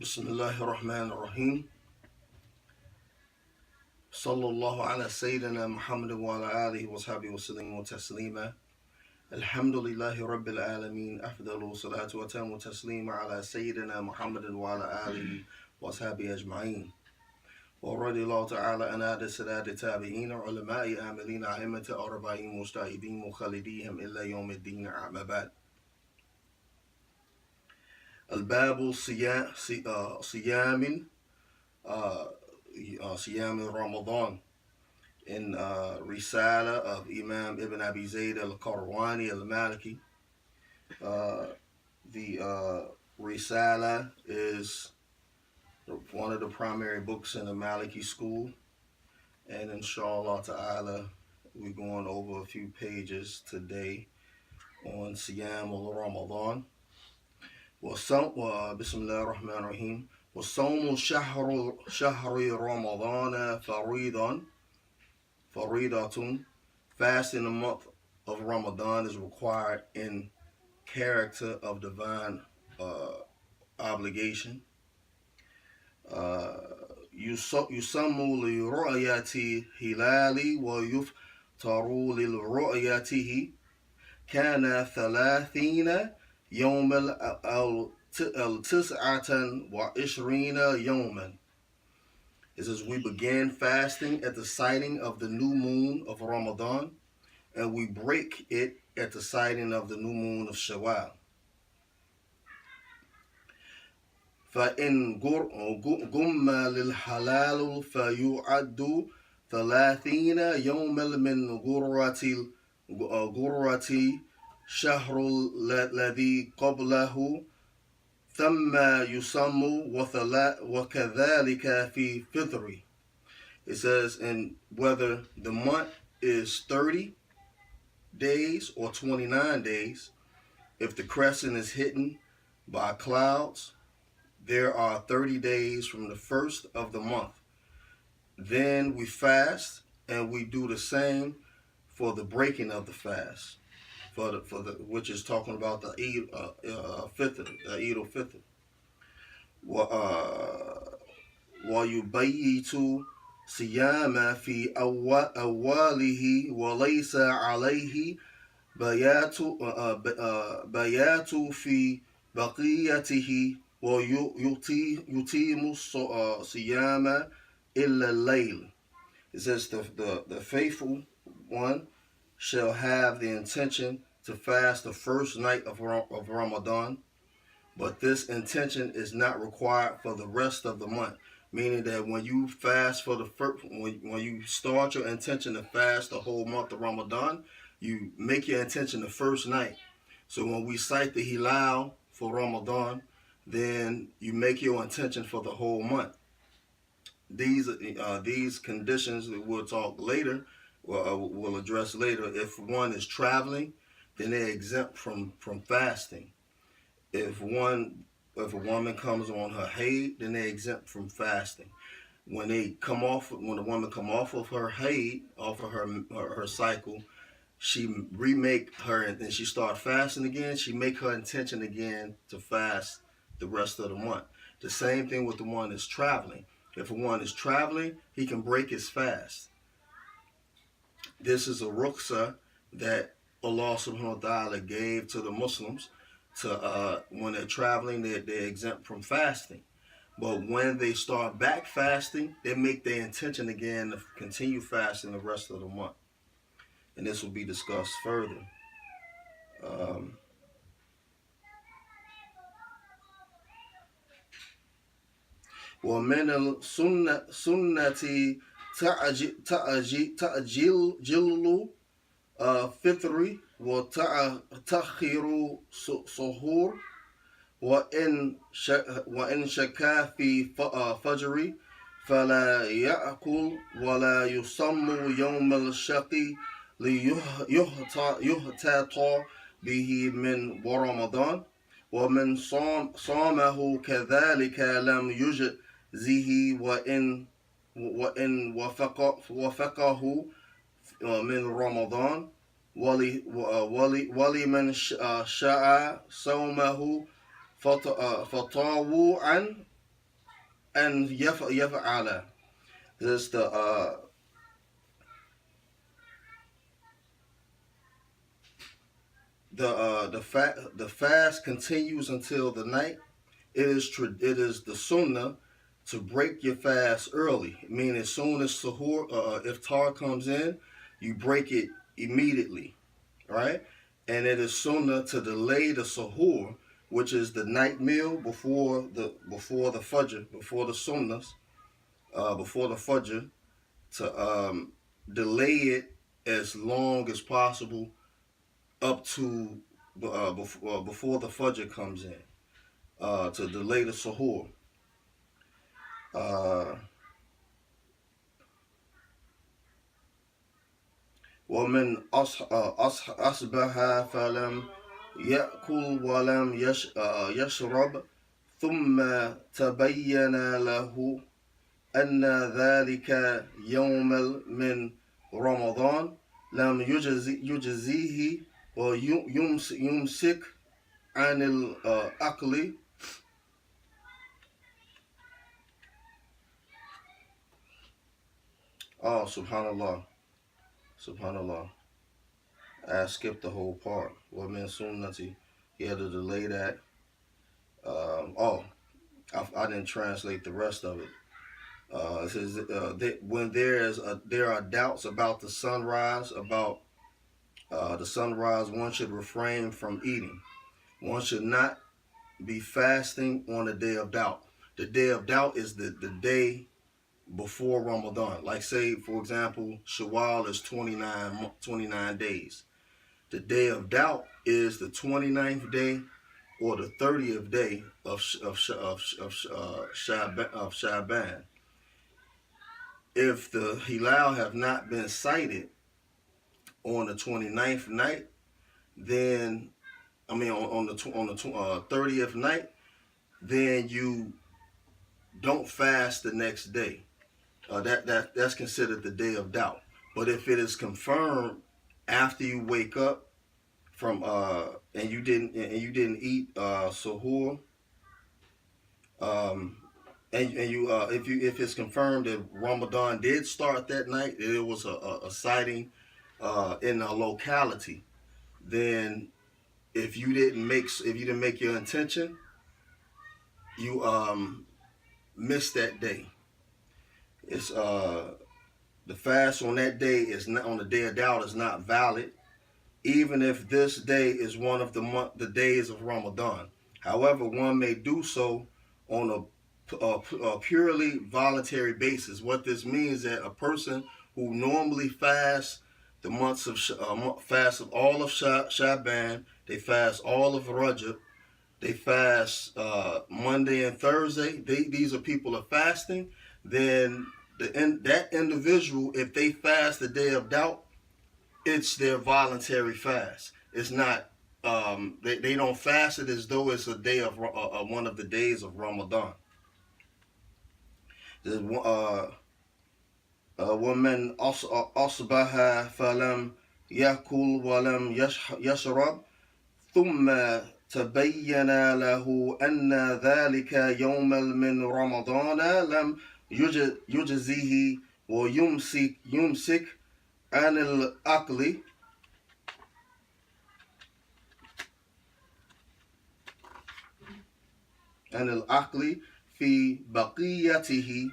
بسم الله الرحمن الرحيم. صلى الله على سيدنا محمد وعلى آله وصحبه وسلم وتسليما. الحمد لله رب العالمين. أفضل صلاة وتم تسليما على سيدنا محمد وعلى آله وصحبه أجمعين. ورضي الله تعالى عن السادة التابعين علماء عاملين أئمة أربعين مجتهدين مخلديهم إلا يوم الدين. أما بعد. الباب صيام Ramadan in Risala of Imam Ibn Abi Zayd al-Qarwani al-Maliki. The Risala is one of the primary books in the Maliki school, and inshallah ta'ala we're going over a few pages today on Siyam al-Ramadan. Bismillah ar-Rahman ar-Rahim. وصوم شهر رمضان فريضة. Fasting the month of Ramadan is required in character of divine obligation. يسمى لرؤية هلال ويفطر لرؤيته. كان 30 يوم التسعة وعشرين يوما. It says we began fasting at the sighting of the new moon of Ramadan, and we break it at the sighting of the new moon of Shawwal. فإن قم للحلال فيعد 30 يوما من غرة شهر الذي قبله ثم يصم وكذلك في فطر. It says, and whether the month is 30 days or 29 days, if the crescent is hidden by clouds, there are 30 days from the first of the month. Then we fast, and we do the same for the breaking of the fast, which is talking about the Eid al-Fitr. ويبيت صيام في أوله وليس عليه بيات في بقيته ويتيم صيام إلا الليل. It says the faithful one shall have the intention to fast the first night of Ramadan, but this intention is not required for the rest of the month. Meaning that when you fast for the first, when you start your intention to fast the whole month of Ramadan, you make your intention the first night. So when we cite the Hilal for Ramadan, then you make your intention for the whole month. These conditions that we'll talk later, we'll address later. If one is traveling, then they're exempt from fasting. If a woman comes on her haid, then they're exempt from fasting. When the woman come off of her haid, off of her cycle, she remake her, and then she start fasting again. She make her intention again to fast the rest of the month. The same thing with the one that's traveling. If one is traveling, he can break his fast. This is a rukhsah that Allah subhanahu wa ta'ala gave to the Muslims to when they're traveling, they're exempt from fasting. But when they start back fasting, they make their intention again to continue fasting the rest of the month. And this will be discussed further. ومن السنة تأجيل فطر وتأخير سحور وإن شكا في فجر فلا يأكل ولا يصم يوم الشق ليهتاط به من رمضان. ومن صامه كذلك لم يجزه وإن وفقه من رمضان. ولمن شاء صومه فطاوعا and yaf'ala. This the fast continues until the night. It is the sunnah to break your fast early. Meaning, as soon as suhoor, iftar comes in, you break it immediately, right? And it is sunnah to delay the suhoor, which is the night meal before the fajr, before the sunnahs, before the fajr, to delay it as long as possible up to before the fajr comes in, to delay the suhoor. Uh, ومن أصبح فلم يأكل ولم يشرب ثم تبين له أن ذلك يوم من رمضان لم يجزيه ويمسك عن الأكل. Oh, subhanallah. Subhanallah. I skipped the whole part. What meant sunnati? He had to delay that. I didn't translate the rest of it. It says when there are doubts about the sunrise, one should refrain from eating. One should not be fasting on the day of doubt. The day of doubt is the day before Ramadan. Like, say, for example, Shawwal is 29 days. The day of doubt is the 29th day or the 30th day of Shaban. If the Hilal have not been sighted on the 29th night, then on the 30th night, then you don't fast the next day. That's considered the day of doubt. But if it is confirmed after you wake up from and you didn't eat suhoor, and you if it's confirmed that Ramadan did start that night, it was a sighting in a locality, then if you didn't make your intention, you missed that day. It's the fast on that day is not, on the day of doubt, is not valid, even if this day is one of the days of Ramadan. However, one may do so on a purely voluntary basis. What this means is that a person who normally fasts the months of fast of all of Shaban, they fast all of Rajab, they fast Monday and Thursday. These are people of fasting. Then that individual, if they fast the day of doubt, it's their voluntary fast. It's not. They don't fast it as though it's a day of one of the days of Ramadan. ومن أصبح فلم يأكل ولم يشرب ثم تبين له أن ذلك يوم من رمضان لم يجزيه ويمسك عن الأكل في بقيته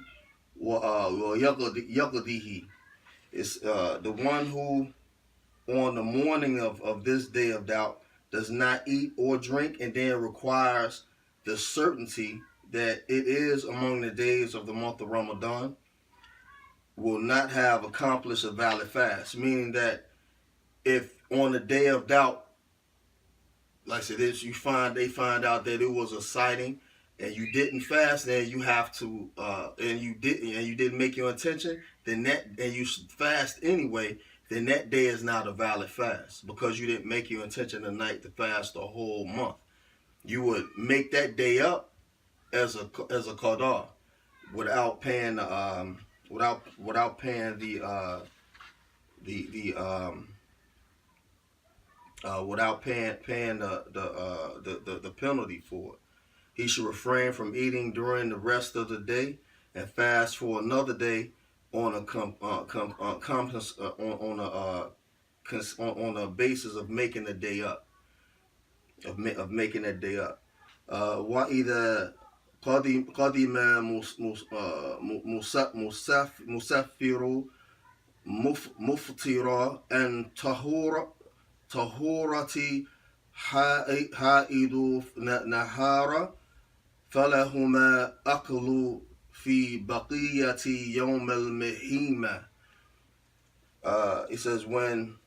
ويقضيه. It's the one who on the morning of this day of doubt does not eat or drink and then requires the certainty that it is among the days of the month of Ramadan, will not have accomplished a valid fast. Meaning that if on the day of doubt, like I said, they find out that it was a sighting and you didn't fast, then you have to and you didn't make your intention, then and you fast anyway, then that day is not a valid fast because you didn't make your intention tonight to fast the whole month. You would make that day up as a qada without paying without paying without paying the penalty for it. he should refrain from eating during the rest of the day and fast for another day on a on a basis of making the day up, of making that day up. وإذا قدم مسافر مفطرا أن طهورة حائد نهارا فلهما أكل في بقية يوم المهيمة. It says when